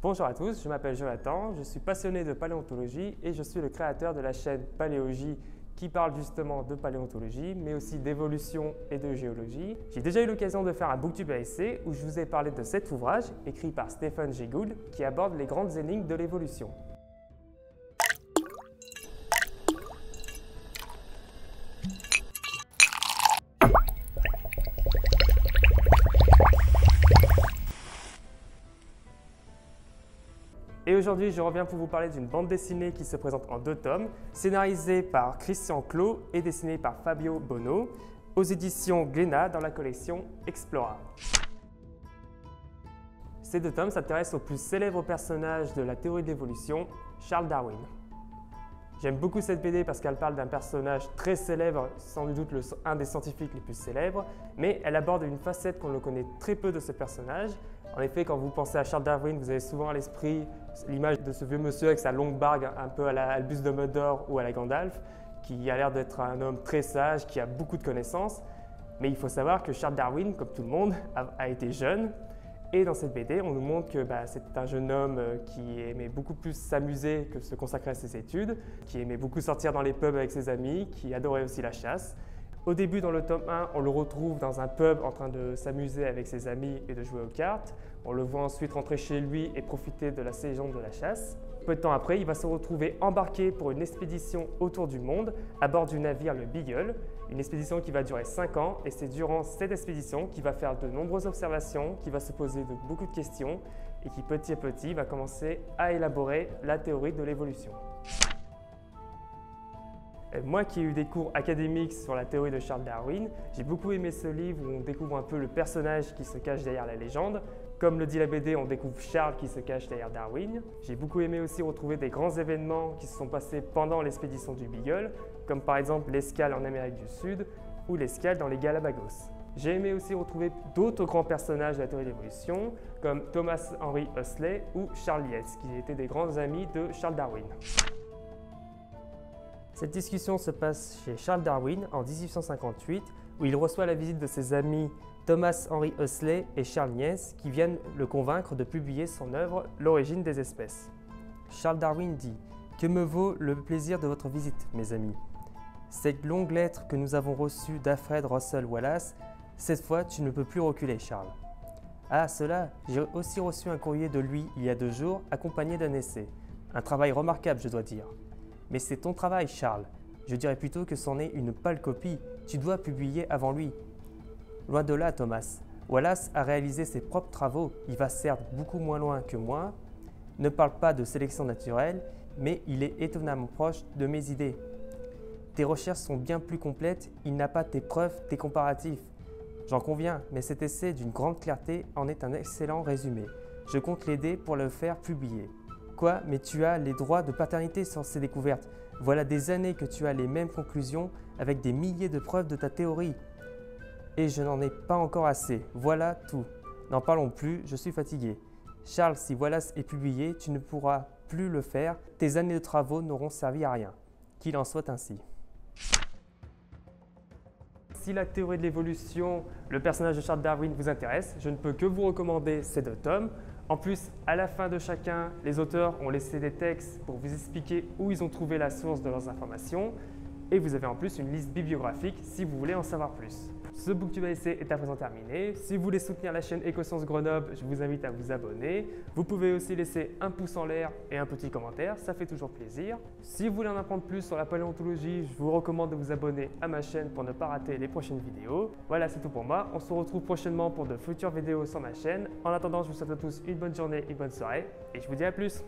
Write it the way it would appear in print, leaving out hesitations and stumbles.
Bonjour à tous, je m'appelle Jonathan, je suis passionné de paléontologie et je suis le créateur de la chaîne Paléogie qui parle justement de paléontologie, mais aussi d'évolution et de géologie. J'ai déjà eu l'occasion de faire un booktube à essai où je vous ai parlé de cet ouvrage écrit par Stephen Jay Gould qui aborde les grandes énigmes de l'évolution. Et aujourd'hui, je reviens pour vous parler d'une bande dessinée qui se présente en 2 tomes, scénarisée par Christian Clot et dessinée par Fabio Bono, aux éditions Glénat dans la collection Explora. Ces 2 tomes s'intéressent au plus célèbre personnage de la théorie de l'évolution, Charles Darwin. J'aime beaucoup cette BD parce qu'elle parle d'un personnage très célèbre, sans doute un des scientifiques les plus célèbres, mais elle aborde une facette qu'on le connaît très peu de ce personnage. En effet, quand vous pensez à Charles Darwin, vous avez souvent à l'esprit l'image de ce vieux monsieur avec sa longue barbe un peu à la Albus Dumbledore ou à la Gandalf, qui a l'air d'être un homme très sage, qui a beaucoup de connaissances. Mais il faut savoir que Charles Darwin, comme tout le monde, a été jeune. Et dans cette BD, on nous montre que c'est un jeune homme qui aimait beaucoup plus s'amuser que se consacrer à ses études, qui aimait beaucoup sortir dans les pubs avec ses amis, qui adorait aussi la chasse. Au début, dans le tome 1, on le retrouve dans un pub en train de s'amuser avec ses amis et de jouer aux cartes. On le voit ensuite rentrer chez lui et profiter de la saison de la chasse. Peu de temps après, il va se retrouver embarqué pour une expédition autour du monde à bord du navire le Beagle, une expédition qui va durer 5 ans et c'est durant cette expédition qu'il va faire de nombreuses observations, qu'il va se poser beaucoup de questions et qui petit à petit va commencer à élaborer la théorie de l'évolution. Moi qui ai eu des cours académiques sur la théorie de Charles Darwin, j'ai beaucoup aimé ce livre où on découvre un peu le personnage qui se cache derrière la légende. Comme le dit la BD, on découvre Charles qui se cache derrière Darwin. J'ai beaucoup aimé aussi retrouver des grands événements qui se sont passés pendant l'expédition du Beagle, comme par exemple l'escale en Amérique du Sud ou l'escale dans les Galapagos. J'ai aimé aussi retrouver d'autres grands personnages de la théorie de l'évolution, comme Thomas Henry Huxley ou Charles Yates, qui étaient des grands amis de Charles Darwin. Cette discussion se passe chez Charles Darwin en 1858, où il reçoit la visite de ses amis Thomas Henry Huxley et Charles Yates, qui viennent le convaincre de publier son œuvre « L'origine des espèces ». Charles Darwin dit « Que me vaut le plaisir de votre visite, mes amis? Cette longue lettre que nous avons reçue d'Alfred Russel Wallace, cette fois tu ne peux plus reculer, Charles. Ah, cela, j'ai aussi reçu un courrier de lui il y a 2 jours, accompagné d'un essai. Un travail remarquable, je dois dire. Mais c'est ton travail, Charles. Je dirais plutôt que c'en est une pâle copie. Tu dois publier avant lui. Loin de là, Thomas. Wallace a réalisé ses propres travaux. Il va certes beaucoup moins loin que moi. Ne parle pas de sélection naturelle, mais il est étonnamment proche de mes idées. Tes recherches sont bien plus complètes. Il n'a pas tes preuves, tes comparatifs. J'en conviens, mais cet essai d'une grande clarté en est un excellent résumé. Je compte l'aider pour le faire publier. Quoi, mais tu as les droits de paternité sur ces découvertes. Voilà des années que tu as les mêmes conclusions avec des milliers de preuves de ta théorie. Et je n'en ai pas encore assez. Voilà tout. N'en parlons plus, je suis fatigué. Charles, si Wallace est publié, tu ne pourras plus le faire. Tes années de travaux n'auront servi à rien. Qu'il en soit ainsi. Si la théorie de l'évolution, le personnage de Charles Darwin vous intéresse, je ne peux que vous recommander ces 2 tomes. En plus, à la fin de chacun, les auteurs ont laissé des textes pour vous expliquer où ils ont trouvé la source de leurs informations. Et vous avez en plus une liste bibliographique si vous voulez en savoir plus. Ce booktube à essai est à présent terminé. Si vous voulez soutenir la chaîne Écosciences Grenoble, je vous invite à vous abonner. Vous pouvez aussi laisser un pouce en l'air et un petit commentaire, ça fait toujours plaisir. Si vous voulez en apprendre plus sur la paléontologie, je vous recommande de vous abonner à ma chaîne pour ne pas rater les prochaines vidéos. Voilà, c'est tout pour moi. On se retrouve prochainement pour de futures vidéos sur ma chaîne. En attendant, je vous souhaite à tous une bonne journée, une bonne soirée et je vous dis à plus.